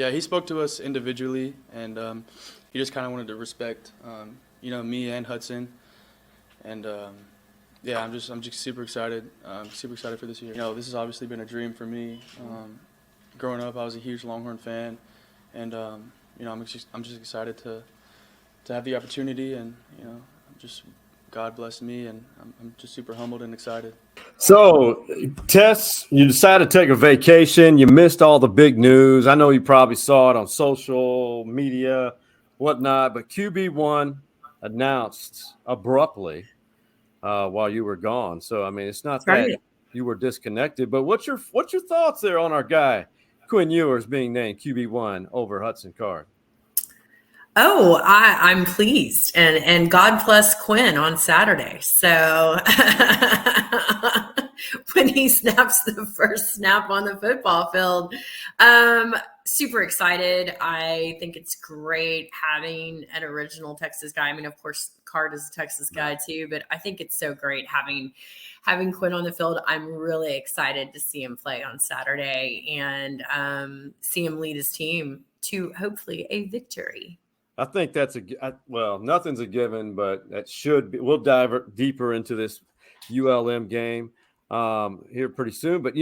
Yeah, he spoke to us individually, and he just kind of wanted to respect, me and Hudson, and yeah, I'm just super excited. Super excited for this year. This has obviously been a dream for me. Growing up, I was a huge Longhorn fan, and I'm just excited to have the opportunity, and I'm just God bless me, and I'm just super humbled and excited. So, Tes, you decided to take a vacation. You missed all the big news. I know you probably saw it on social media, whatnot, but QB1 announced abruptly while you were gone. So, I mean, it's not that you were disconnected, but what's your thoughts there on our guy, Quinn Ewers, being named QB1 over Hudson Card? Oh, I'm pleased, and God bless Quinn on Saturday. So when he snaps the first snap on the football field, super excited. I think it's great having an original Texas guy. I mean, of course, Card is a Texas guy too, but I think it's so great having Quinn on the field. I'm really excited to see him play on Saturday and see him lead his team to hopefully a victory. I think that's nothing's a given, but that should be. We'll dive deeper into this ULM game here pretty soon. But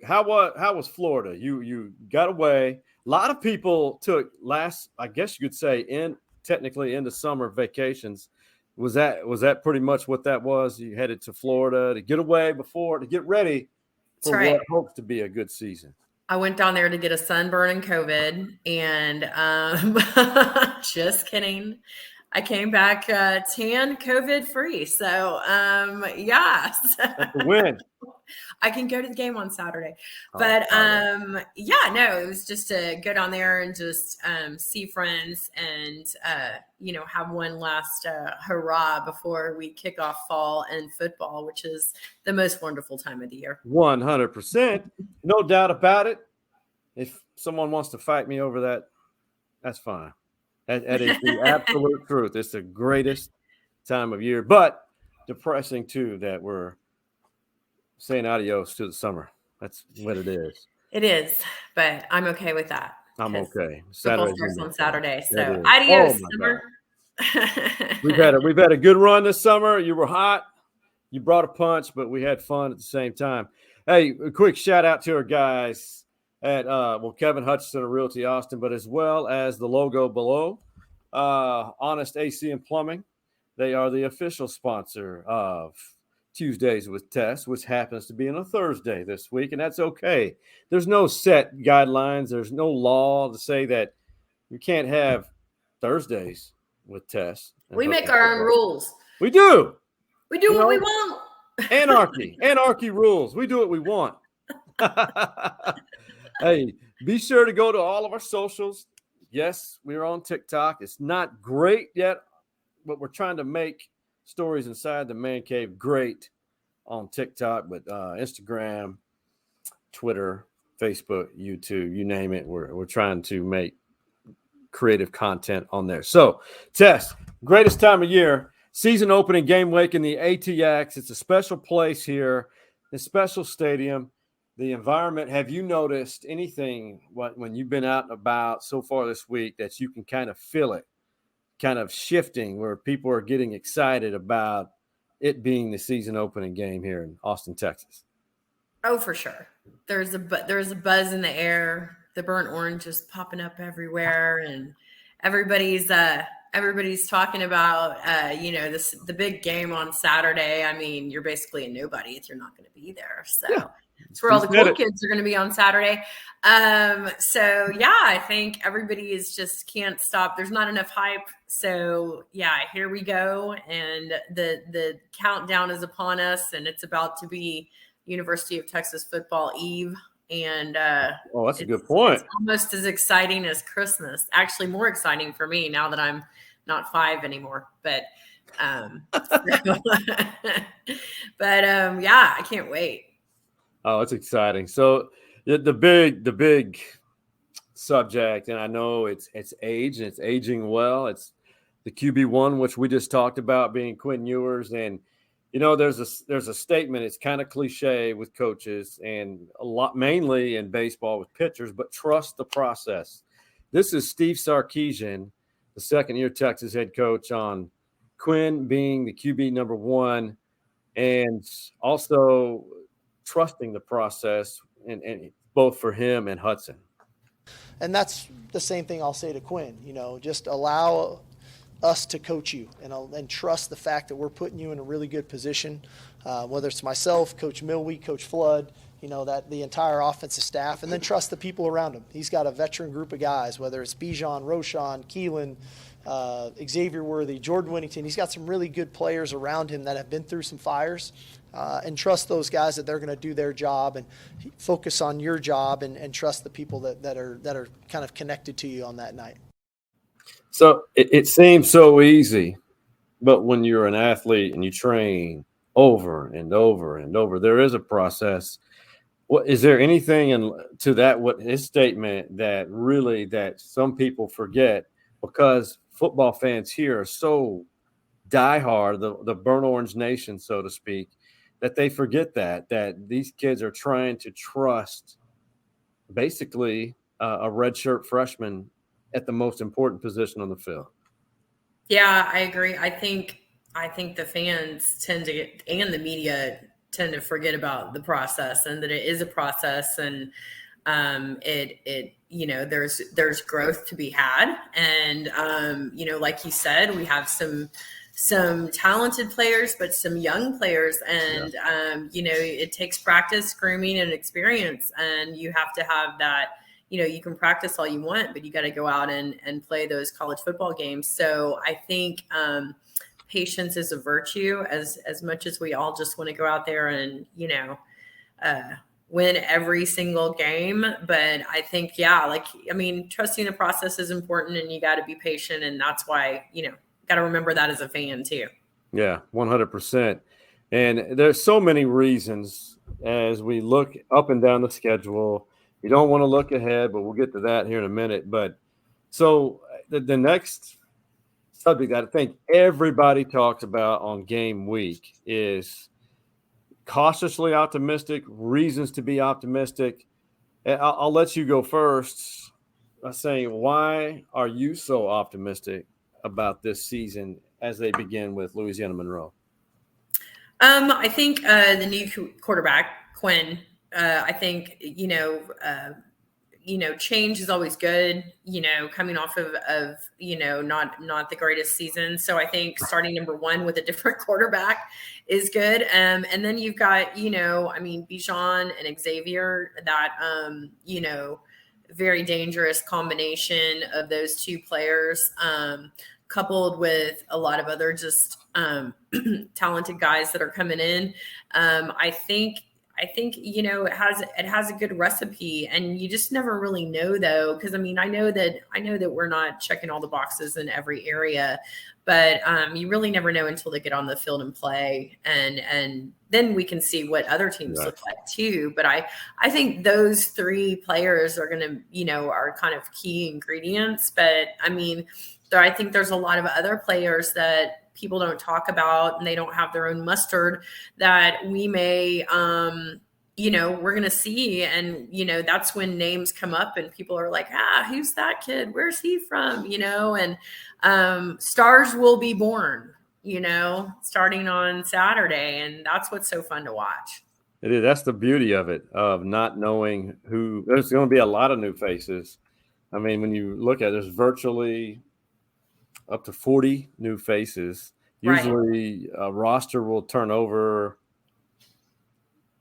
how was Florida? You got away. A lot of people took I guess you could say technically into summer vacations. Was that pretty much what that was? You headed to Florida to get away to get ready for what hopes to be a good season. I went down there to get a sunburn and COVID, and just kidding. I came back tan, COVID free. So, yeah. That's a win. I can go to the game on Saturday. But, it was just to go down there and just see friends and, have one last hurrah before we kick off fall and football, which is the most wonderful time of the year. 100%. No doubt about it. If someone wants to fight me over that, that's fine. That is the absolute truth. It's the greatest time of year, but depressing too that we're saying adios to the summer. That's what it is. It is, but I'm okay with that. I'm okay. Football starts on Saturday, so adios, summer. We've had a good run this summer. You were hot. You brought a punch, but we had fun at the same time. Hey, a quick shout out to our guys at Kevin Hutchinson of Realty Austin, but as well as the logo below, Honest AC and Plumbing. They are the official sponsor of Tuesdays with Tes, which happens to be on a Thursday this week, and that's okay. There's no set guidelines. There's no law to say that you can't have Thursdays with Tes. We make our own rules. We do. We do what we want. Anarchy rules. We do what we want. Hey, be sure to go to all of our socials. Yes, we're on TikTok. It's not great yet, but we're trying to make Stories Inside the Man Cave great on TikTok, but Instagram, Twitter, Facebook, YouTube, you name it. We're trying to make creative content on there. So, Tes, greatest time of year, season opening game week in the ATX. It's a special place here, a special stadium. The environment, have you noticed anything when you've been out and about so far this week that you can kind of feel it kind of shifting where people are getting excited about it being the season opening game here in Austin, Texas? Oh, for sure. There's a buzz in the air. The burnt orange is popping up everywhere, and everybody's talking about the big game on Saturday. I mean, you're basically a nobody if you're not going to be there. So yeah. It's where all the cool kids are going to be on Saturday. I think everybody is just can't stop. There's not enough hype. So yeah, here we go. And the countdown is upon us, and it's about to be University of Texas Football Eve. And that's a good point. It's almost as exciting as Christmas. Actually, more exciting for me now that I'm not 5 anymore. But I can't wait. Oh, it's exciting. So the big subject, and I know it's age and it's aging well. It's the QB1, which we just talked about, being Quinn Ewers. And, there's a statement. It's kind of cliche with coaches and a lot, mainly in baseball with pitchers, but trust the process. This is Steve Sarkisian, the second-year Texas head coach, on Quinn being the QB number 1 and also trusting the process and both for him and Hudson. And that's the same thing I'll say to Quinn. Just allow us to coach you and trust the fact that we're putting you in a really good position, whether it's myself, Coach Milwee, Coach Flood, that the entire offensive staff, and then trust the people around him. He's got a veteran group of guys, whether it's Bijan, Roshan, Keelan, Xavier Worthy, Jordan Whittington. He's got some really good players around him that have been through some fires, and trust those guys that they're going to do their job and focus on your job and trust the people that are kind of connected to you on that night. So it seems so easy, but when you're an athlete and you train over and over and over, there is a process. What is there anything to that? What his statement that some people forget, because football fans here are so diehard, the burnt orange nation, so to speak, that they forget that these kids are trying to trust basically a redshirt freshman at the most important position on the field. Yeah, I agree. I think the fans tend to get, and the media tend to forget about the process, and that it is a process, and there's growth to be had. And like you said, we have some talented players, but some young players, and it takes practice, grooming, and experience, and you have to have that. You can practice all you want, but you got to go out and play those college football games. So I think patience is a virtue, as much as we all just want to go out there and win every single game. But I think trusting the process is important, and you got to be patient, and that's why got to remember that as a fan too. Yeah, 100%. And there's so many reasons as we look up and down the schedule. You don't want to look ahead, but we'll get to that here in a minute. But so the next subject that I think everybody talks about on game week is cautiously optimistic, reasons to be optimistic. I'll let you go first by saying, why are you so optimistic about this season as they begin with Louisiana-Monroe? I think the new quarterback, Quinn, I think, change is always good, coming off of not the greatest season. So I think starting number 1 with a different quarterback is good. And then you've got, Bijan and Xavier, that, very dangerous combination of those two players, coupled with a lot of other just talented guys that are coming in. I think it has a good recipe, and you just never really know, though, because I know that we're not checking all the boxes in every area, but you really never know until they get on the field and play, and then we can see what other teams look like too. But I think those 3 players are going to are kind of key ingredients. But I think there's a lot of other players that people don't talk about, and they don't have their own mustard, that we may, we're going to see. And, that's when names come up and people are like, who's that kid? Where's he from? And stars will be born, starting on Saturday. And that's what's so fun to watch. It is. That's the beauty of it, of not knowing who. There's going to be a lot of new faces. When you look at it, there's virtually up to 40 new faces. Usually a roster will turn over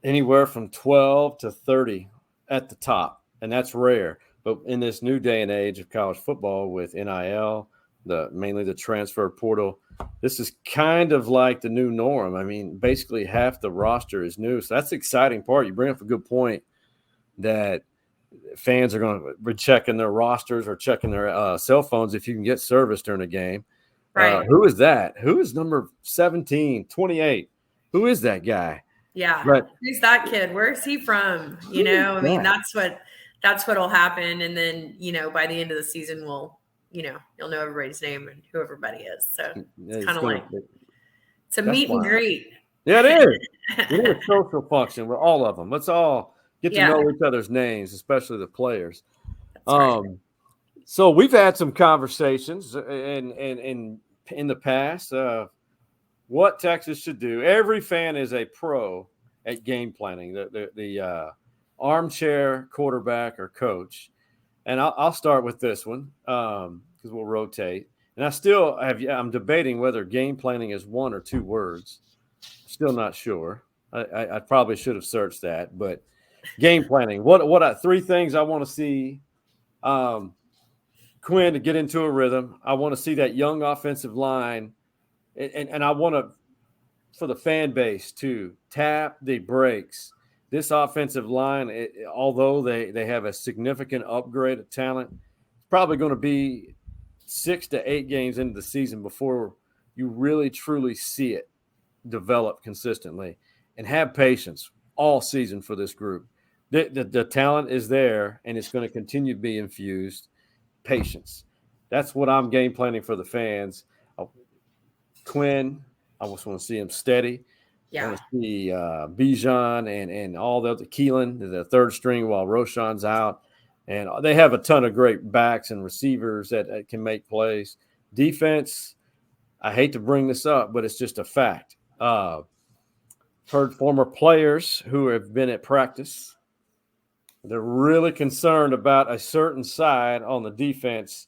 anywhere from 12 to 30 at the top, and that's rare. But in this new day and age of college football with NIL, mainly the transfer portal, this is kind of like the new norm. Basically half the roster is new. So that's the exciting part. You bring up a good point that fans are going to be checking their rosters or checking their cell phones if you can get service during a game. Right. Who is that? Who is number 17, 28? Who is that guy? Yeah. But who's that kid? Where's he from? That's what'll happen. And then, by the end of the season, you'll know everybody's name and who everybody is. So it's kind of like it's a meet and greet. Yeah, it is. It is a social function with all of them. Let's all get to know each other's names, especially the players. Right. So we've had some conversations in the past. What Texas should do. Every fan is a pro at game planning. The armchair quarterback or coach. And I'll start with this one because we'll rotate. And I'm debating whether game planning is one or two words. Still not sure. I probably should have searched that. But game planning. What three things I want to see Quinn to get into a rhythm. I want to see that young offensive line. And I want to, for the fan base, to tap the brakes. This offensive line, although they have a significant upgrade of talent, it's probably going to be 6 to 8 games into the season before you really, truly see it develop consistently. And have patience all season for this group. The talent is there, and it's going to continue to be infused. Patience. That's what I'm game planning for the fans. Quinn, I just want to see him steady. Yeah. I want to see Bijan and all the other Keelan, the third string while Roshan's out. And they have a ton of great backs and receivers that can make plays. Defense, I hate to bring this up, but it's just a fact. Heard former players who have been at practice. They're really concerned about a certain side on the defense.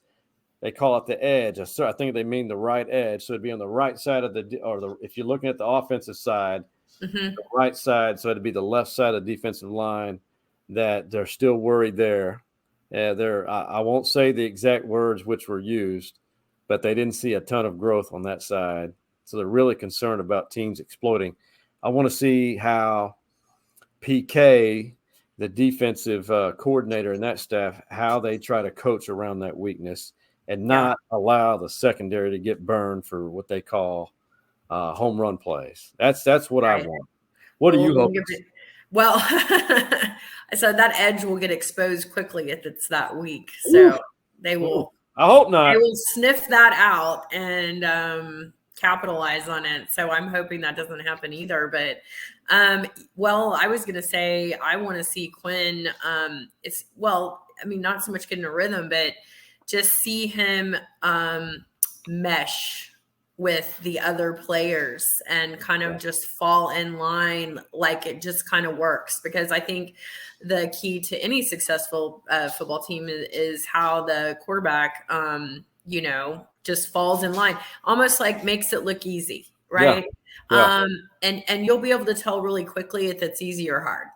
They call it the edge. I think they mean the right edge. So it'd be on the right side of if you're looking at the offensive side, the right side. So it'd be the left side of the defensive line that they're still worried there. I won't say the exact words which were used, but they didn't see a ton of growth on that side. So they're really concerned about teams exploiting. I want to see how PK, the defensive coordinator and that staff, how they try to coach around that weakness and not allow the secondary to get burned for what they call home run plays. That's what I want. What do you hope? Well, so that edge will get exposed quickly if it's that weak. So they will. I hope not. They will sniff that out and capitalize on it. So I'm hoping that doesn't happen either. But I was going to say I want to see Quinn. Not so much getting a rhythm, but just see him mesh with the other players and kind of just fall in line like it just kind of works. Because I think the key to any successful football team is how the quarterback, just falls in line, almost like makes it look easy, right? Yeah. And you'll be able to tell really quickly if it's easy or hard.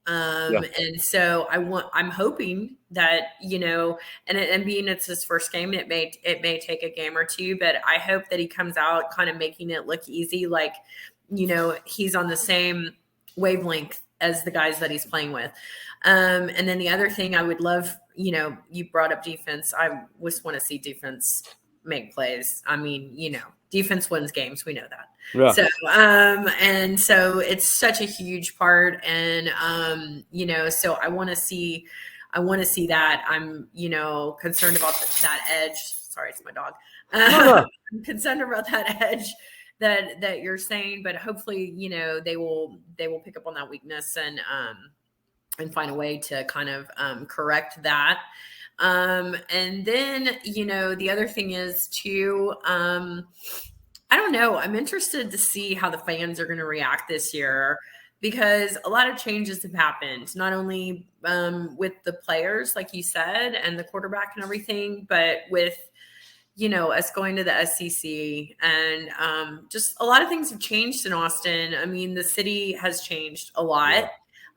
And so I'm hoping that, and being it's his first game, it may take a game or two, but I hope that he comes out kind of making it look easy. Like, he's on the same wavelength as the guys that he's playing with. And then the other thing I would love, you brought up defense. I just want to see defense make plays. I mean, defense wins games. We know that. Yeah. So, and so it's such a huge part. And, so I want to see that. I'm, concerned about that edge. Sorry, it's my dog. I'm concerned about that edge that you're saying, but hopefully, they will pick up on that weakness and find a way to kind of correct that. And then, the other thing is too, I don't know. I'm interested to see how the fans are going to react this year because a lot of changes have happened, not only with the players, like you said, and the quarterback and everything, but with, us going to the SEC and just a lot of things have changed in Austin. I mean, the city has changed a lot.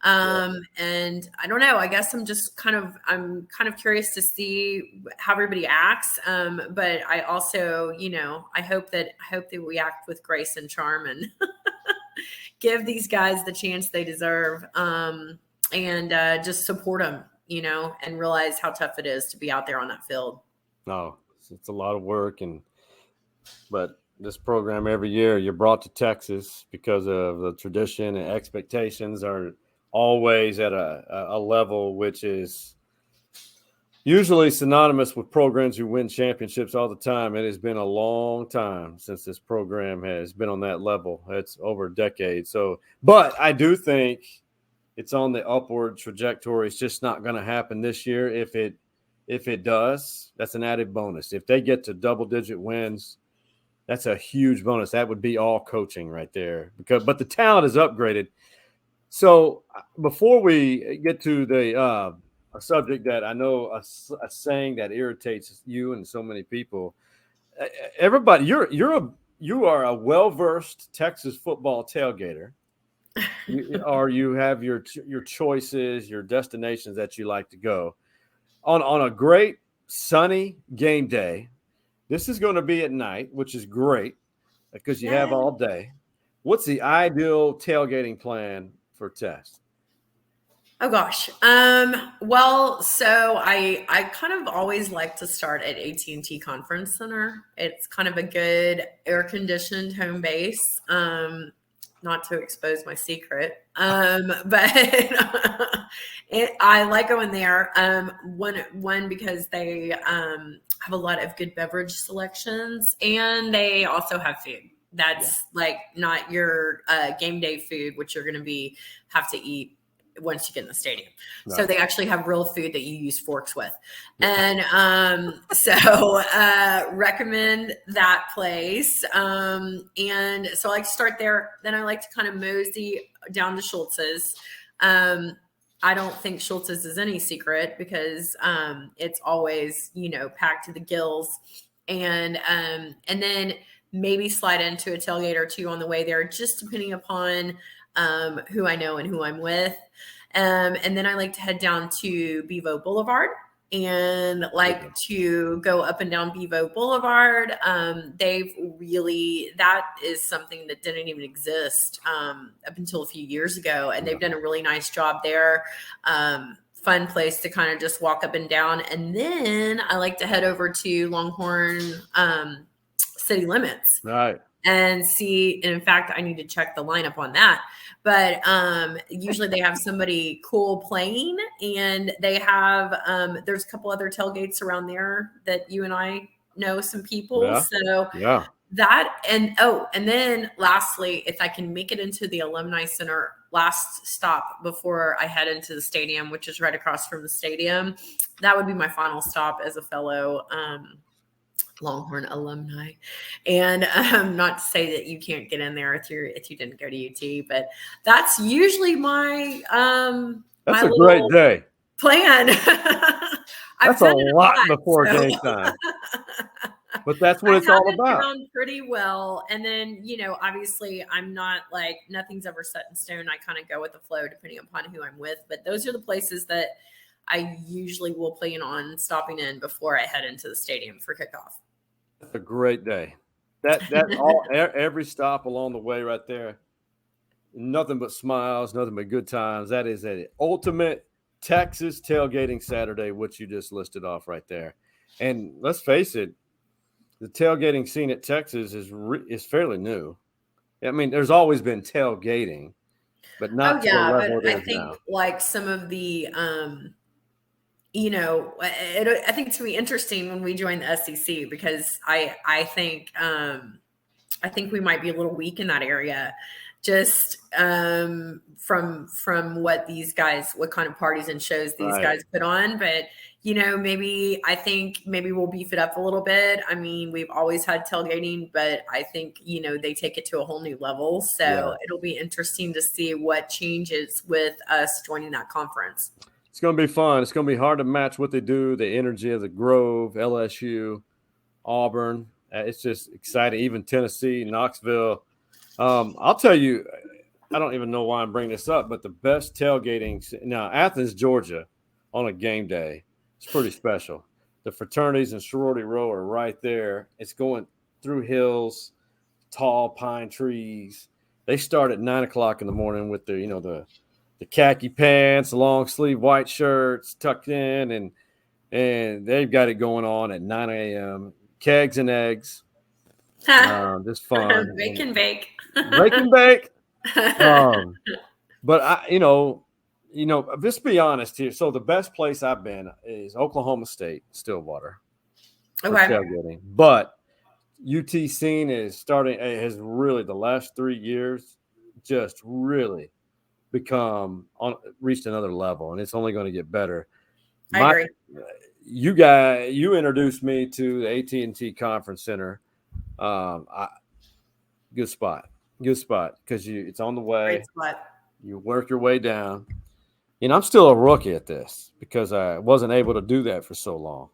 Yeah. And I don't know, I guess I'm kind of curious to see how everybody acts. But I also, I hope that we act with grace and charm and give these guys the chance they deserve. And just support them, and realize how tough it is to be out there on that field. No, it's a lot of work but this program every year you're brought to Texas because of the tradition and expectations are always at a level which is usually synonymous with programs who win championships all the time. It has been a long time since this program has been on that level. It's over a decade. So, but I do think it's on the upward trajectory. It's just not going to happen this year. If it if it does, that's an added bonus. If they get to double-digit wins, that's a huge bonus. That would be all coaching right there. But the talent is upgraded. So before we get to the a subject that I know a saying that irritates you and so many people, everybody, you are a well-versed Texas football tailgater. You have your choices, your destinations that you like to go on a great sunny game day. This is going to be at night, which is great because you have all day. What's the ideal tailgating plan for Tes? Oh gosh. Well, so I kind of always like to start at AT&T Conference Center. It's kind of a good air-conditioned home base. Not to expose my secret, but I like going there. One because they have a lot of good beverage selections, and they also have food. That's like not your game day food, which you're going to have to eat once you get in the stadium. Right. So they actually have real food that you use forks with. And so recommend that place. And so I like to start there. Then I like to kind of mosey down to Schultz's. I don't think Schultz's is any secret because it's always, packed to the gills. And then maybe slide into a tailgate or two on the way there, just depending upon who I know and who I'm with. And then I like to head down to Bevo Boulevard and like to go up and down Bevo Boulevard. That is something that didn't even exist up until a few years ago. And they've done a really nice job there. Fun place to kind of just walk up and down. And then I like to head over to Longhorn City Limits. Right. And see, and in fact, I need to check the lineup on that. But usually they have somebody cool playing, and they have there's a couple other tailgates around there that you and I know some people. Yeah. So that and then lastly, if I can make it into the Alumni Center, last stop before I head into the stadium, which is right across from the stadium, that would be my final stop as a fellow Longhorn alumni. And not to say that you can't get in there if you didn't go to UT, but that's usually my that's a great day plan. That's a lot before game time. But that's what it's all about. Down pretty well. And then, obviously I'm not like nothing's ever set in stone. I kind of go with the flow depending upon who I'm with. But those are the places that I usually will plan on stopping in before I head into the stadium for kickoff. That's a great day. Every stop along the way right there, nothing but smiles, nothing but good times. That is an ultimate Texas tailgating Saturday, which you just listed off right there. And let's face it, the tailgating scene at Texas is fairly new. I mean, there's always been tailgating, but not to the level it is now. I think like some of the I think it's gonna be interesting when we join the SEC because I think we might be a little weak in that area, just from what kind of parties and shows these guys put on. But maybe we'll beef it up a little bit. I mean, we've always had tailgating, but I think they take it to a whole new level. So it'll be interesting to see what changes with us joining that conference. It's going to be fun. It's going to be hard to match what they do, the energy of the Grove, LSU, Auburn. It's just exciting. Even Tennessee, Knoxville. I'll tell you, I don't even know why I'm bringing this up, but the best tailgating now, Athens, Georgia, on a game day, it's pretty special. The fraternities and sorority row are right there. It's going through hills, tall pine trees. They start at 9:00 in the morning with the khaki pants, long sleeve white shirts tucked in, and they've got it going on at 9 a.m. Kegs and eggs, just fun. Bake and bake. But just be honest here. So the best place I've been is Oklahoma State, Stillwater. Okay. Tailgating. But UT scene has really the last 3 years just really reached another level, and it's only going to get better. I agree. you introduced me to the AT&T Conference Center. Good spot because it's on the way. Great spot. You work your way down. I'm still a rookie at this because I wasn't able to do that for so long.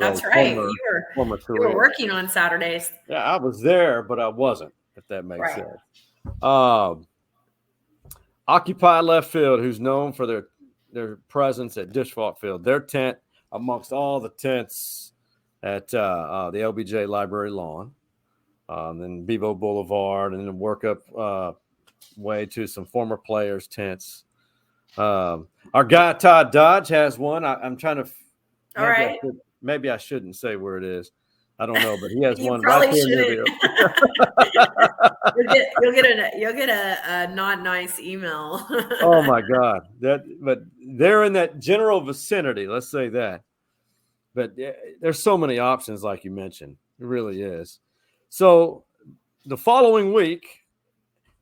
That's right. You were working on Saturdays. Yeah, I was there, but I wasn't, if that makes sense. Occupy Left Field, who's known for their presence at Dishwalt Field, their tent amongst all the tents at the LBJ Library lawn, then Bevo Boulevard, and then work up way to some former players' tents. Our guy Todd Dodge has one. I'm trying to. All right. Maybe I shouldn't say where it is. I don't know, but he has You one probably right here. shouldn't. You'll get a not nice email. Oh my God! But they're in that general vicinity. Let's say that. But there's so many options, like you mentioned. It really is. So the following week,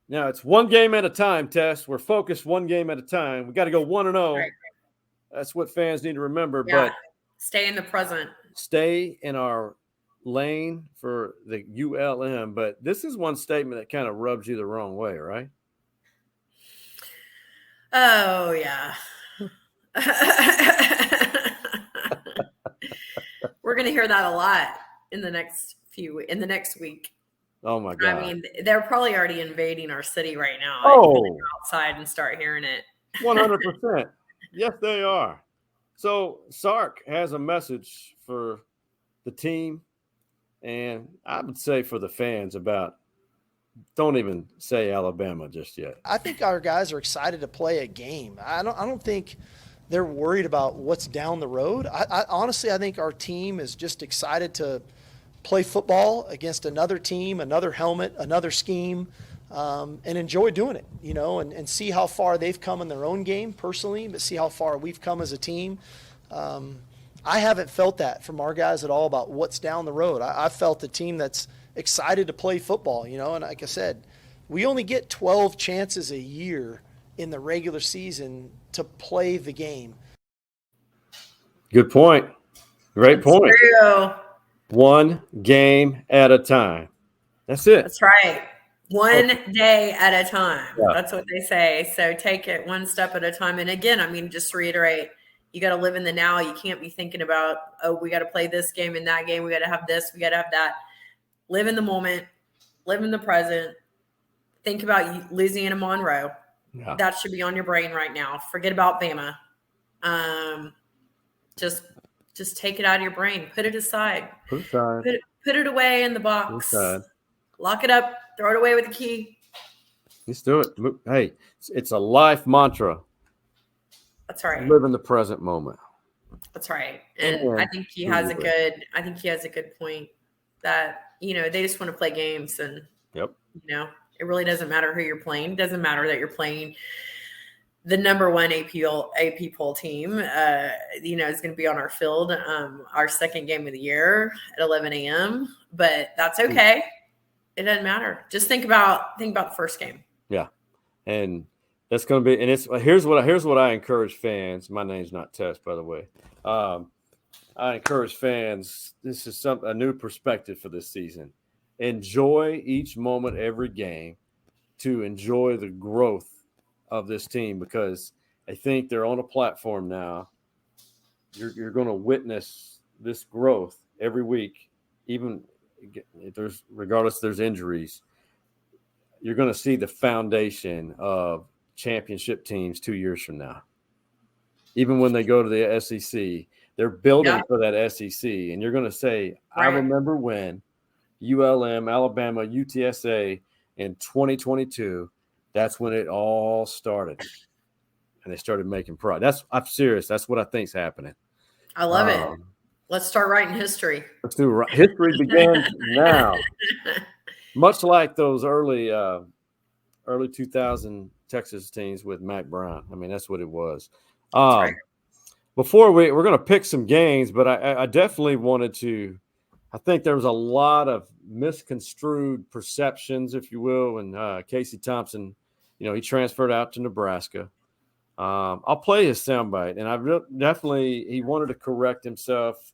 now it's one game at a time, Tess. We're focused one game at a time. We got to go 1-0. Right. That's what fans need to remember. Yeah. But Stay in the present. Stay in our lane for the ULM. But this is one statement that kind of rubs you the wrong way, right? Oh, yeah. We're going to hear that a lot in the next week. Oh my God. I mean, they're probably already invading our city right now. Oh. I can go outside and start hearing it. 100%. Yes, they are. So Sark has a message for the team, and I would say for the fans about don't even say Alabama just yet. I think our guys are excited to play a game. I don't think they're worried about what's down the road. I honestly think our team is just excited to play football against another team, another helmet, another scheme, and enjoy doing it, and see how far they've come in their own game personally, but see how far we've come as a team. I haven't felt that from our guys at all about what's down the road. I felt a team that's excited to play football, and like I said, we only get 12 chances a year in the regular season to play the game. Good point. Great point. True. One game at a time. That's it. That's right. One day at a time. Yeah. That's what they say. So take it one step at a time. And again, just to reiterate, you got to live in the now. You can't be thinking about, we got to play this game and that game. We got to have this. We got to have that. Live in the moment. Live in the present. Think about Louisiana-Monroe. Yeah. That should be on your brain right now. Forget about Bama. Just take it out of your brain. Put it aside. Put Put it away in the box. Lock it up. Throw it away with the key. Let's do it. Hey, it's a life mantra. That's right. Live in the present moment. That's right. And I think he has a good point that, they just want to play games and, yep. It really doesn't matter who you're playing. It doesn't matter that you're playing the number one AP poll team, is going to be on our field, our second game of the year at 11 a.m. But that's okay. It doesn't matter. Just think about the first game. Yeah, and that's going to be. And here's what I encourage fans. My name's not Tes, by the way. I encourage fans. This is a new perspective for this season. Enjoy each moment, every game, to enjoy the growth of this team, because I think they're on a platform now. You're going to witness this growth every week, even if there's injuries. You're going to see the foundation of championship teams 2 years from now. Even when they go to the SEC, they're building for that SEC, and you're going to say, right. I remember when ULM, Alabama, UTSA in 2022. That's when it all started, and they started making progress. I'm serious. That's what I think's happening. I love it. Let's start writing history. Let's do history begins now. Much like those early 2000 Texas teams with Mac Brown. That's what it was. Right. Before we're going to pick some games, but I definitely wanted to. I think there was a lot of misconstrued perceptions, if you will, when Casey Thompson, he transferred out to Nebraska. I'll play his soundbite, and definitely he wanted to correct himself.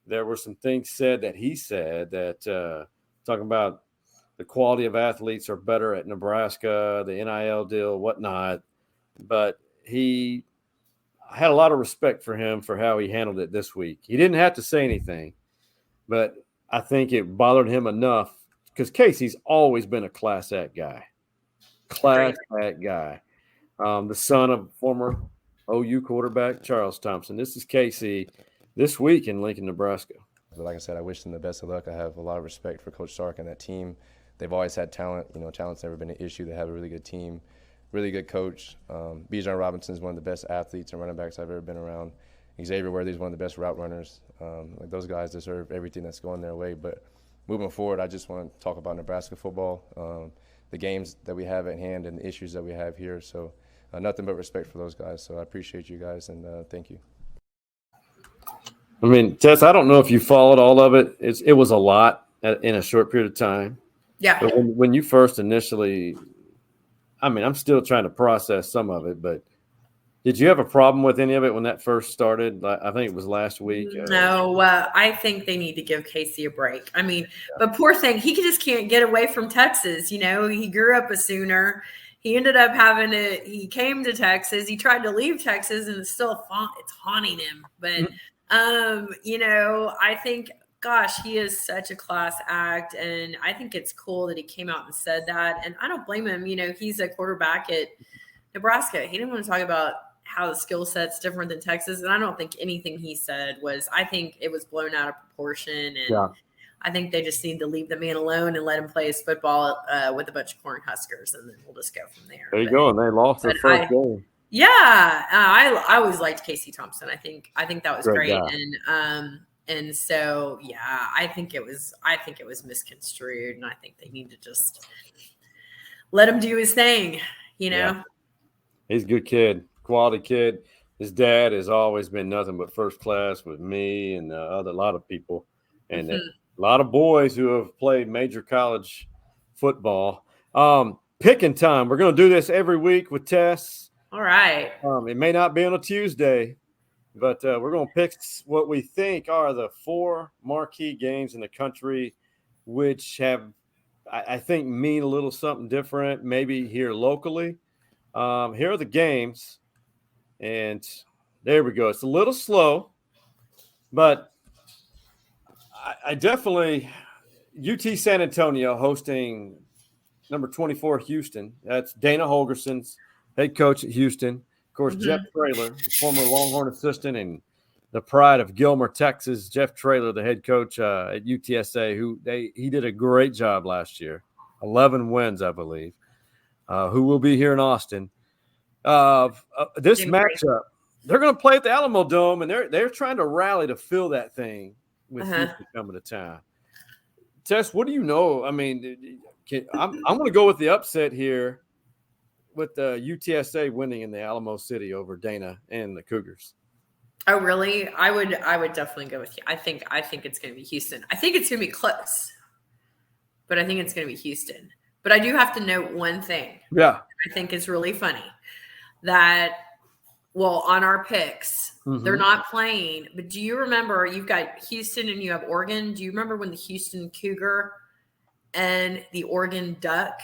There were some things said that he said that talking about the quality of athletes are better at Nebraska, the NIL deal, whatnot. But I had a lot of respect for him for how he handled it this week. He didn't have to say anything, but I think it bothered him enough because Casey's always been a class act guy. The son of former OU quarterback Charles Thompson. This is Casey this week in Lincoln, Nebraska. But like I said, I wish them the best of luck. I have a lot of respect for Coach Sark and that team. They've always had talent. Talent's never been an issue. They have a really good team, really good coach. Bijan Robinson is one of the best athletes and running backs I've ever been around. Xavier Worthy is one of the best route runners. Those guys deserve everything that's going their way. But moving forward, I just want to talk about Nebraska football, the games that we have at hand and the issues that we have here. So nothing but respect for those guys. So I appreciate you guys, and thank you. I mean, Tess, I don't know if you followed all of it. It was a lot in a short period of time. Yeah. But when you first initially, I mean, I'm still trying to process some of it, but did you have a problem with any of it when that first started? I think it was last week. No, I think they need to give Casey a break. I mean, but poor thing, he just can't get away from Texas. He grew up a Sooner. He ended up he came to Texas. He tried to leave Texas, and it's haunting him. But, I think, gosh, he is such a class act. And I think it's cool that he came out and said that. And I don't blame him. He's a quarterback at Nebraska. He didn't want to talk about how the skill set's different than Texas. And I don't think anything he said I think it was blown out of proportion. And I think they just need to leave the man alone and let him play his football with a bunch of Cornhuskers, and then we'll just go from there. There you go. And they lost their first game. Yeah. I always liked Casey Thompson. I think that was great. And so, yeah, I think it was misconstrued, and I think they need to just let him do his thing, Yeah. He's a good kid, quality kid. His dad has always been nothing but first class with me and a lot of people, and a lot of boys who have played major college football. Picking time. We're going to do this every week with Tess. All right. It may not be on a Tuesday, but we're going to pick what we think are the 4 marquee games in the country, which have, I think, mean a little something different, maybe here locally. Here are the games, and there we go. It's a little slow, but I definitely UT San Antonio hosting number 24 Houston. That's Dana Holgerson's head coach at Houston. Of course, Jeff Traylor, the former Longhorn assistant and the pride of Gilmer, Texas. Jeff Traylor, the head coach at UTSA, he did a great job last year. 11 wins, I believe. Who will be here in Austin. This matchup, they're going to play at the Alamo Dome, and they're trying to rally to fill that thing with Houston coming to town. Tess, what do you know? I mean, I'm going to go with the upset here with the UTSA winning in the Alamo City over Dana and the Cougars. Oh, really? I would definitely go with you. I think it's going to be Houston. I think it's going to be close, but I think it's going to be Houston. But I do have to note one thing. Yeah. I think is really funny that, on our picks, they're not playing. But do you remember, you've got Houston and you have Oregon. Do you remember when the Houston Cougar and the Oregon Duck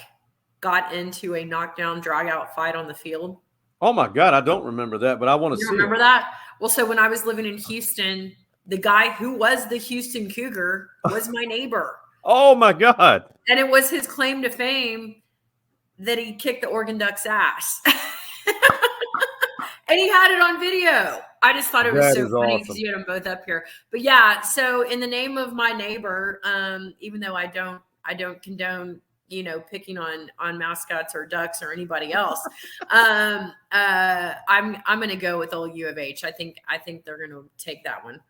got into a knockdown, drag-out fight on the field? Oh, my God. I don't remember that, but I want to see it. Remember that? Well, so when I was living in Houston, the guy who was the Houston Cougar was my neighbor. Oh, my God. And it was his claim to fame that he kicked the Oregon Ducks' ass. And he had it on video. I just thought it was so funny because you had them both up here. But yeah, so in the name of my neighbor, even though I don't condone, picking on mascots or ducks or anybody else, I'm going to go with old U of H. I think they're going to take that one.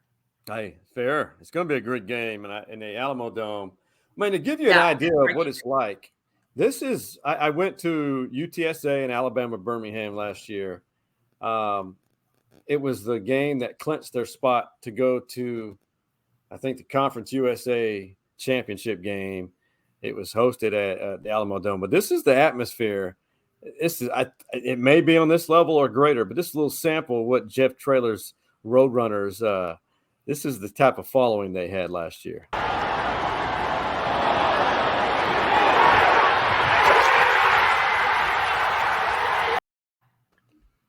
Hey, fair. It's going to be a great game in the Alamo Dome. I mean, to give you an idea of what it's like, this is – I went to UTSA and Alabama Birmingham last year. It was the game that clinched their spot to go to, I think, the Conference USA championship game. It was hosted at the Alamo Dome. But this is the atmosphere it may be on this level or greater, but this is a little sample of what Jeff Traylor's Roadrunners. This is the type of following they had last year.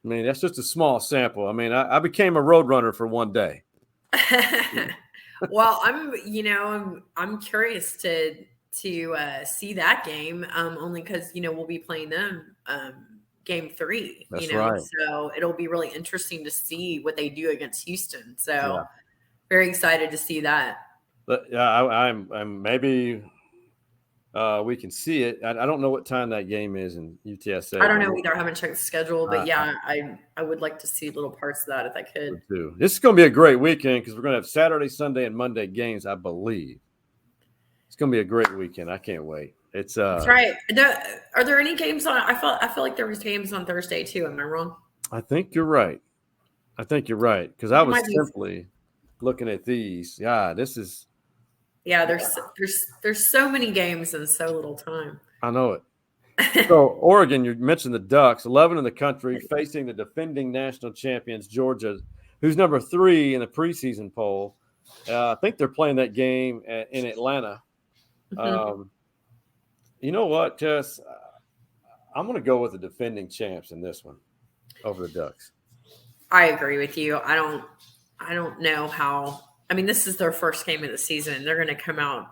I mean, that's just a small sample. I mean, I became a Roadrunner for one day. Well, I'm curious to see that game, only because we'll be playing them game 3. That's right. So it'll be really interesting to see what they do against Houston. So Yeah. very excited to see that. But yeah, I'm maybe we can see it. I don't know what time that game is in UTSA. I don't know either. I haven't checked the schedule, but yeah, I would like to see little parts of that if I could. Too. This is going to be a great weekend because we're going to have Saturday, Sunday, and Monday games, I believe. It's going to be a great weekend. I can't wait. It's That's right. Are there any games on? I feel like there was games on Thursday too. Am I wrong? I think you're right. Because I was simply looking at these. Yeah, this is. Yeah, there's so many games in so little time. I know it. So Oregon, you mentioned the Ducks, 11 in the country, facing the defending national champions Georgia, who's number 3 in the preseason poll. I think they're playing that game in Atlanta. You know what, Tess? I'm going to go with the defending champs in this one over the Ducks. I agree with you. I don't know how. I mean, this is their first game of the season, and they're going to come out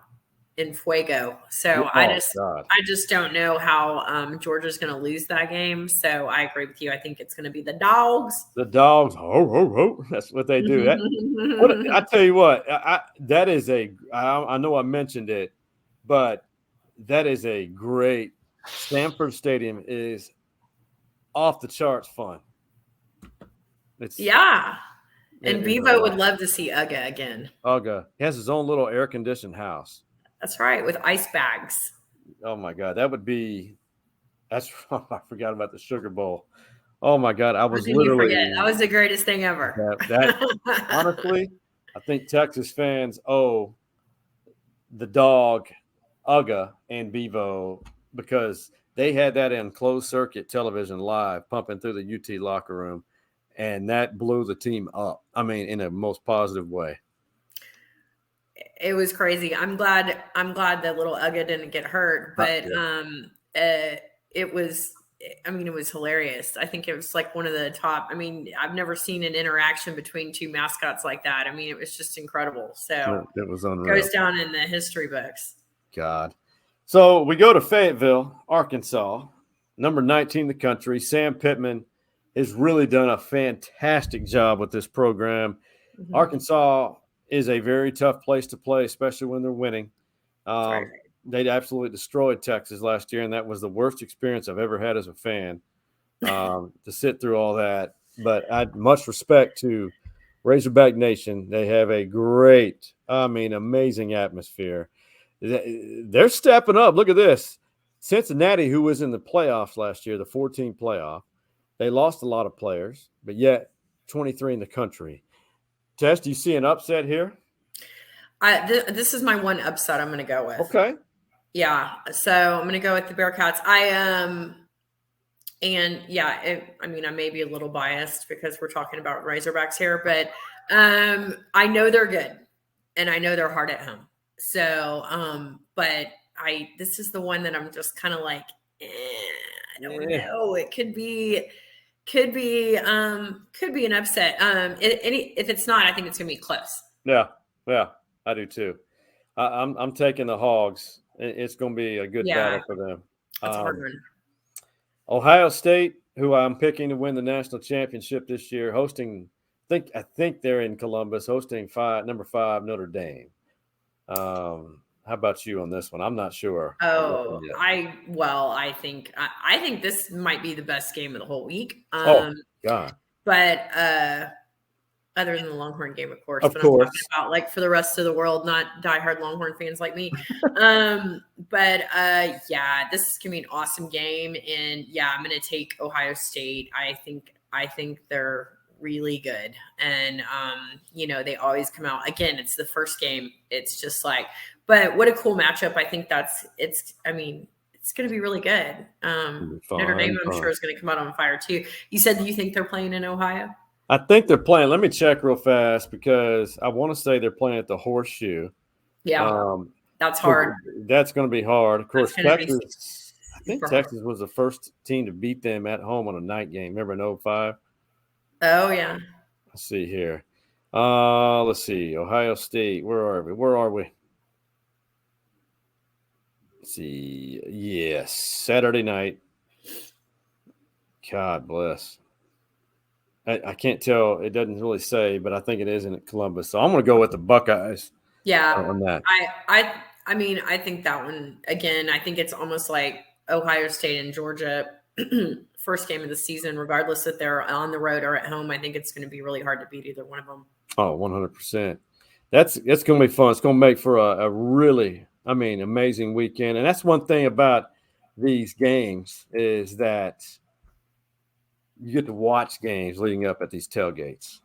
in fuego. So I just don't know how Georgia's going to lose that game. So I agree with you. I think it's going to be the Dogs. The Dogs, that's what they do. I tell you what, that is I know I mentioned it, but that is a great. Stanford Stadium is off the charts fun. And Bevo would love to see Uga again. Uga. He has his own little air-conditioned house. That's right, with ice bags. Oh, my God. I forgot about the Sugar Bowl. Oh, my God. I was literally – that was the greatest thing ever. Honestly, I think Texas fans owe the dog, Uga, and Bevo because they had that in closed-circuit television live pumping through the UT locker room. And that blew the team up. I mean, in a most positive way. It was crazy. I'm glad that little Uga didn't get hurt, but it was hilarious. I think it was like one of the top. I mean, I've never seen an interaction between two mascots like that. I mean, it was just incredible. So it was unreal. Goes down in the history books. God. So we go to Fayetteville, Arkansas, number 19 in the country. Sam Pittman has really done a fantastic job with this program. Mm-hmm. Arkansas is a very tough place to play, especially when they're winning. They absolutely destroyed Texas last year, and that was the worst experience I've ever had as a fan to sit through all that. But I much respect to Razorback Nation. They have a great, amazing atmosphere. They're stepping up. Look at this. Cincinnati, who was in the playoffs last year, the 14 playoff, they lost a lot of players, but yet 23 in the country. Tess, do you see an upset here? This is my one upset I'm going to go with. Okay. Yeah. So I'm going to go with the Bearcats. I may be a little biased because we're talking about Razorbacks here, but I know they're good and I know they're hard at home. So, this is the one that I'm just kind of like, I don't know. It could be an upset. If it's not, I think it's gonna be close. Yeah, I do too. I'm taking the Hogs. It's gonna be a good battle for them. That's a hard one. Ohio State, who I'm picking to win the national championship this year, hosting. I think they're in Columbus, hosting number 5 Notre Dame. How about you on this one? I'm not sure. Oh, I think this might be the best game of the whole week. God. But other than the Longhorn game, of course. Of but course. I'm talking about like for the rest of the world, not diehard Longhorn fans like me. This is gonna be an awesome game, and I'm gonna take Ohio State. I think they're really good, and they always come out again. It's the first game. It's just like. But what a cool matchup. I think it's it's going to be really good. Notre Dame, I'm sure, is going to come out on fire too. You said you think they're playing in Ohio? I think they're playing. Let me check real fast because I want to say they're playing at the Horseshoe. Yeah, that's hard. That's going to be hard. Of course, Texas. I think hard. Texas was the first team to beat them at home on a night game. Remember in 05? Oh yeah. Let's see here. Let's see. Ohio State. Where are we? Let's see. Yes, Saturday night. God bless. I can't tell. It doesn't really say, but I think it is in Columbus. So I'm going to go with the Buckeyes. Yeah. On that. I mean, I think that one, again, I think it's almost like Ohio State and Georgia first game of the season, regardless if they're on the road or at home. I think it's going to be really hard to beat either one of them. Oh, 100%. It's going to be fun. It's going to make for a really, amazing weekend. And that's one thing about these games is that you get to watch games leading up at these tailgates.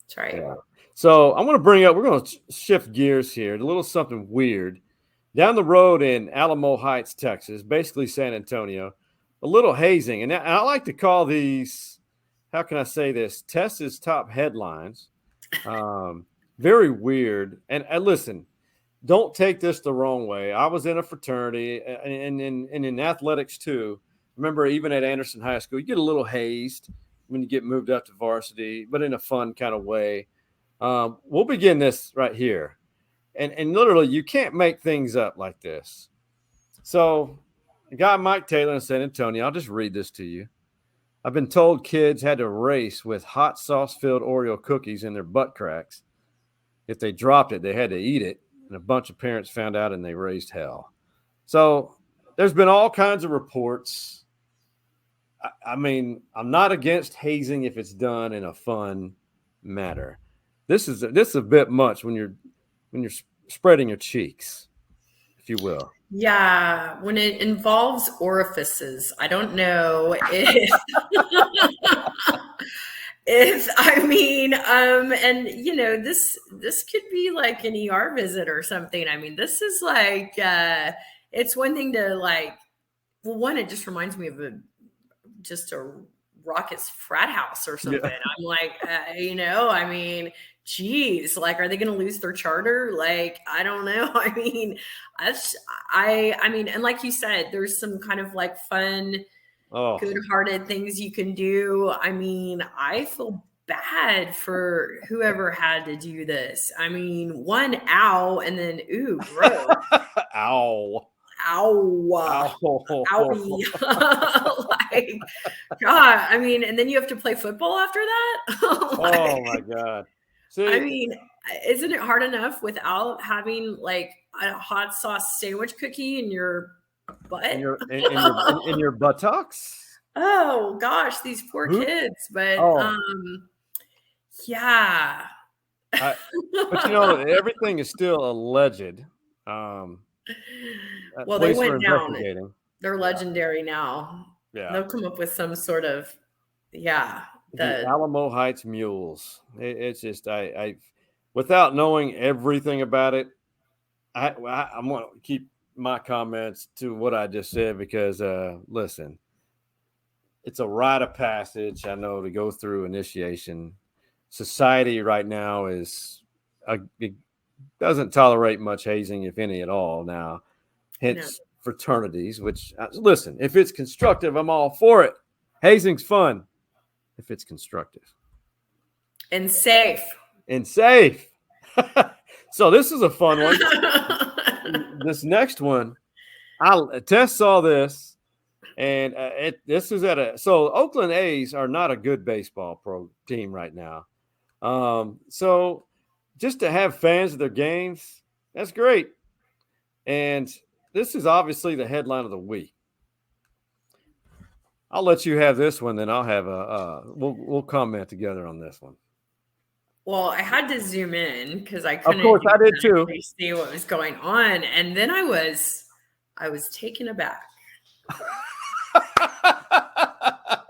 That's right. Yeah. So we're going to shift gears here. A little something weird. Down the road in Alamo Heights, Texas, basically San Antonio, a little hazing. And I like to call these, how can I say this, Tes's top headlines. Very weird. And listen, don't take this the wrong way. I was in a fraternity and in athletics too. Remember, even at Anderson High School, you get a little hazed when you get moved up to varsity, but in a fun kind of way. We'll begin this right here. And literally, you can't make things up like this. So, the guy Mike Taylor in San Antonio, I'll just read this to you. I've been told kids had to race with hot sauce-filled Oreo cookies in their butt cracks. If they dropped it, they had to eat it. And a bunch of parents found out and they raised hell. So, there's been all kinds of reports. I'm not against hazing if it's done in a fun manner. This is a bit much when you're spreading your cheeks, if you will. Yeah, when it involves orifices, I don't know if and this could be like an ER visit or something. I mean, this is like it's one thing to like. Well, one, it just reminds me of just a Rockets frat house or something. Yeah. I'm like, geez, like, are they going to lose their charter? Like, I don't know. And like you said, there's some kind of like fun, good-hearted things you can do. I feel bad for whoever had to do this. One, ow, and then, ooh, gross. Ow. Owie. Like, God, and then you have to play football after that? Like, oh, my God. See, isn't it hard enough without having like a hot sauce sandwich cookie in your butt? In your buttocks? Oh gosh, these poor kids. But yeah. But everything is still alleged. Well, they went down. They're legendary now. Yeah. They'll come up with some sort of the Alamo Heights Mules. It's just I without knowing everything about it, I'm going to keep my comments to what I just said because listen, it's a rite of passage. I know to go through initiation. Society right now it doesn't tolerate much hazing, if any at all. Now, hence fraternities. Which listen, if it's constructive, I'm all for it. Hazing's fun. If it's constructive and safe. So this is a fun one. This next one, Tes saw this, and this is so Oakland A's are not a good baseball pro team right now. So just to have fans of their games, that's great. And this is obviously the headline of the week. I'll let you have this one, then I'll have we'll comment together on this one. Well, I had to zoom in because I couldn't. Of course, I did too. See what was going on, and then I was taken aback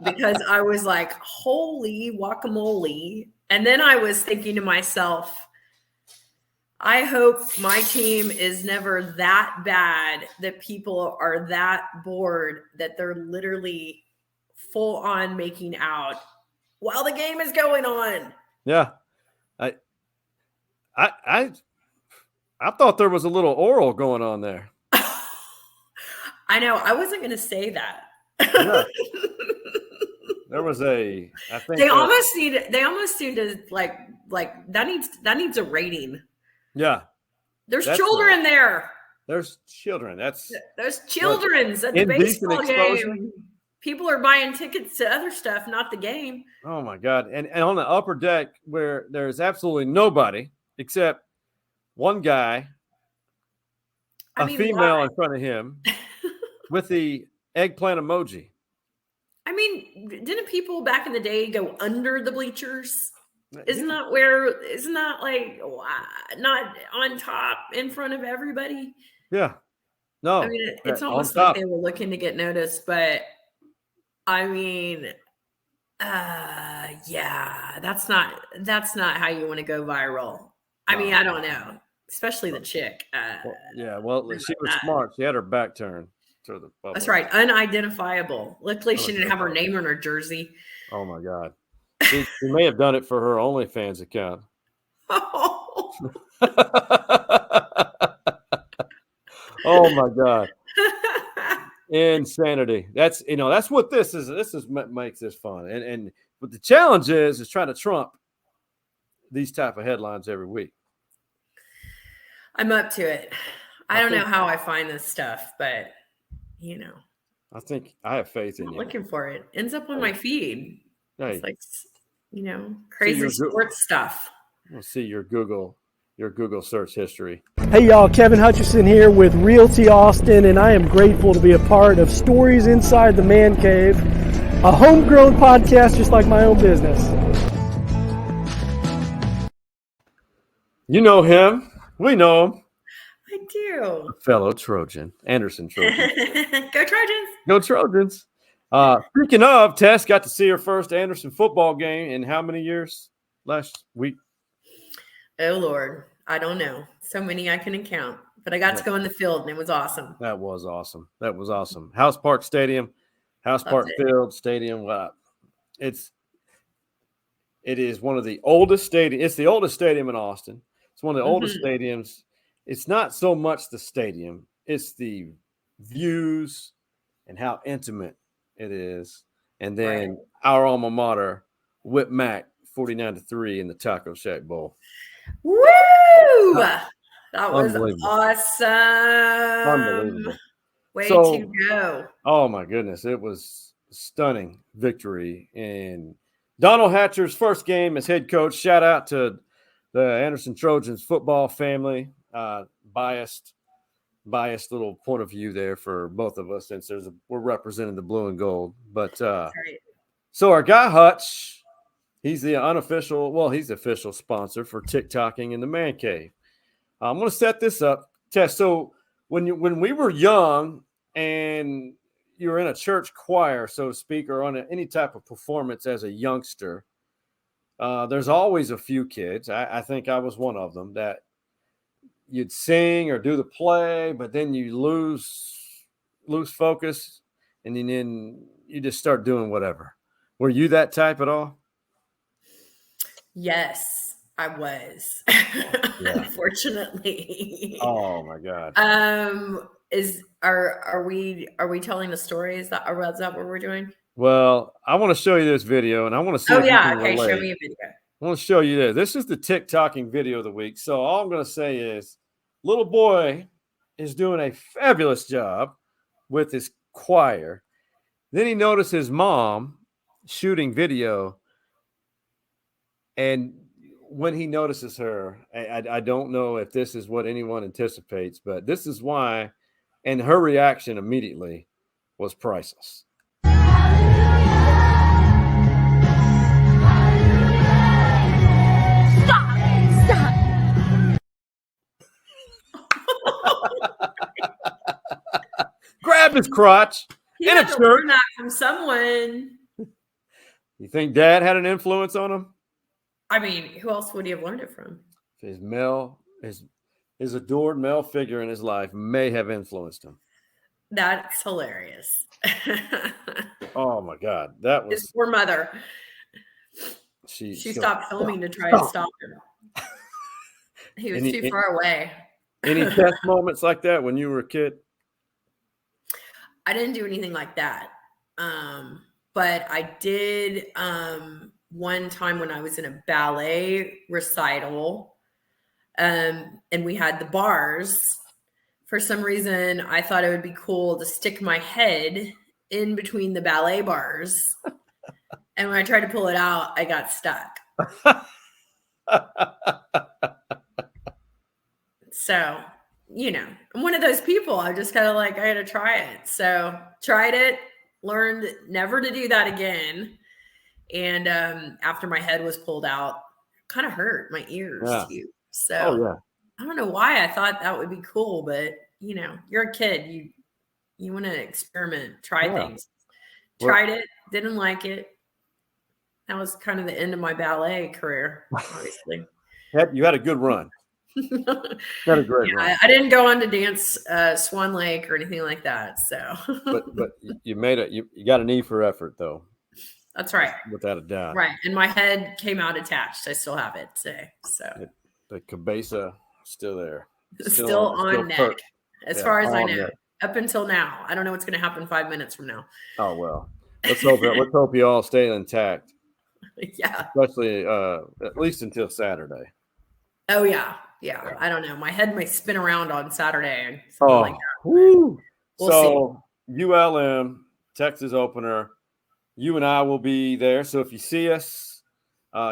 because I was like, "Holy guacamole!" And then I was thinking to myself, I hope my team is never that bad that people are that bored that they're literally full on making out while the game is going on. Yeah. I thought there was a little oral going on there. I know. I wasn't going to say that. Yeah. There was I think They almost need to like that needs a rating. Yeah. There's That's children there. There's children. There's children's at the indecent baseball exposure? game. People are buying tickets to other stuff, not the game. Oh my God. And on the upper deck where there's absolutely nobody except one guy, a female why? in front of him with the eggplant emoji. I mean, didn't people back in the day go under the bleachers? Isn't that like not on top in front of everybody? Yeah. No. I mean, it's on almost top. like they were looking to get noticed, but I mean, yeah, that's not how you want to go viral. I mean, I don't know, especially the chick. Well, she was smart. She had her back turned to the public. That's right, unidentifiable. Luckily, she didn't have her name on her jersey. Oh my God. She may have done it for her OnlyFans account. Oh my God. Insanity. That's what this is. This is what makes this fun. And but the challenge is trying to trump these type of headlines every week. I'm up to it. I don't know how I find this stuff, but I think I have faith in I'm you. looking for it. Ends up on my feed. Hey. It's like crazy sports stuff. We'll see your Google search history. Hey y'all, Kevin Hutchison here with Realty Austin, and I am grateful to be a part of Stories Inside the Man Cave, a homegrown podcast just like my own business. You know him. We know him. I do. Fellow Trojan, Anderson Trojan. Go Trojans. Go Trojans. Speaking of, Tess got to see her first Anderson football game in how many years? Last week. Oh Lord, I don't know. So many I couldn't count, but I got to go in the field and it was awesome. That was awesome. House Park Stadium, Field Stadium. It is one of the oldest stadiums. It's the oldest stadium in Austin. It's one of the oldest stadiums. It's not so much the stadium; it's the views and how intimate it is. And then our alma mater, Whip Mac, 49-3 in the Taco Shack Bowl. Woo! That was awesome. Unbelievable. Way to go. Oh, my goodness. It was a stunning victory. And Donald Hatcher's first game as head coach. Shout out to the Anderson Trojans football family. Biased little point of view there for both of us since we're representing the blue and gold. But so our guy Hutch, he's the official sponsor for TikToking in the Man Cave. I'm going to set this up, Tess. So when we were young and you were in a church choir, so to speak, or on any type of performance as a youngster, there's always a few kids. I think I was one of them that you'd sing or do the play, but then you lose focus, and then you just start doing whatever. Were you that type at all? Yes, I was. Unfortunately. Oh my God. Are we telling the story? Is that what we're doing? Well, I want to show you this video, and I want to see. Oh yeah, okay. Show me a video. I want to show you this. This is the TikToking video of the week. So all I'm going to say is, little boy is doing a fabulous job with his choir. Then he noticed his mom shooting video, and when he notices her, I don't know if this is what anyone anticipates, but this is why, and her reaction immediately was priceless. Grabbed his crotch He in a had to church. learn that from someone. You think Dad had an influence on him? I mean, who else would he have learned it from? His male his adored male figure in his life may have influenced him. That's hilarious. Oh my God, that His was poor mother. she Stopped filming to try to stop him. He was too far away. Any test moments like that when you were a kid? I didn't do anything like that. But I did one time when I was in a ballet recital, and we had the bars. For some reason, I thought it would be cool to stick my head in between the ballet bars. And when I tried to pull it out, I got stuck. So, I'm one of those people. I just kind of I had to try it. So tried it, learned never to do that again. And after my head was pulled out, kind of hurt my ears too. So I don't know why I thought that would be cool, but you're a kid. You want to experiment, try things. Tried it, didn't like it. That was kind of the end of my ballet career, obviously. You had a good run. Got a great run. I didn't go on to dance Swan Lake or anything like that. So, but you made it. You got an E for effort, though. That's right, without a doubt. Right, and my head came out attached. I still have it today. So the cabeza still there, still on neck, perked. as far as I know. Up until now, I don't know what's going to happen 5 minutes from now. Oh well, let's hope you all stay intact. Yeah, especially at least until Saturday. Oh yeah. I don't know. My head may spin around on Saturday. Like that. We'll see. ULM Texas opener. You and I will be there. So if you see us,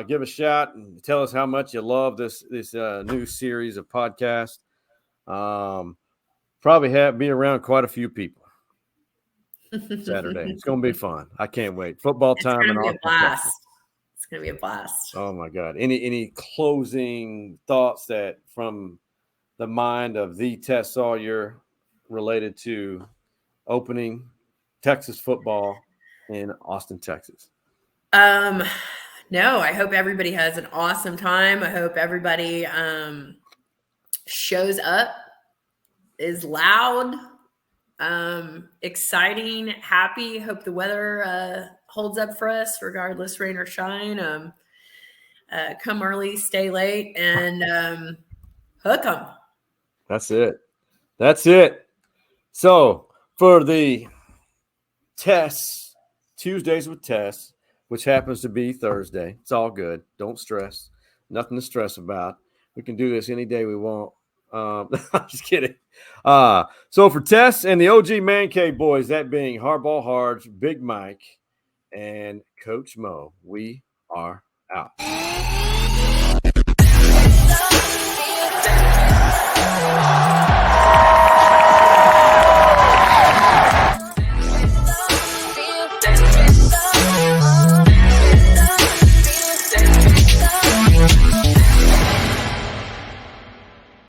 give a shout and tell us how much you love this new series of podcasts. Probably be around quite a few people Saturday. It's going to be fun. I can't wait. Football time. It's going to be a blast. It's going to be a blast. Oh my God. Any closing thoughts that from the mind of the Tes Sawyer related to opening Texas football in Austin, Texas? No, I hope everybody has an awesome time. I hope everybody shows up, is loud, exciting, happy. Hope the weather holds up for us, regardless rain or shine. Come early, stay late, and hook 'em. That's it. So for the Tes Tuesdays with Tes, which happens to be Thursday, it's all good. Don't stress. Nothing to stress about. We can do this any day we want. I'm just kidding. So for Tes and the OG Man Cave boys, that being Hardball Hards, Big Mike, and Coach Mo, we are out.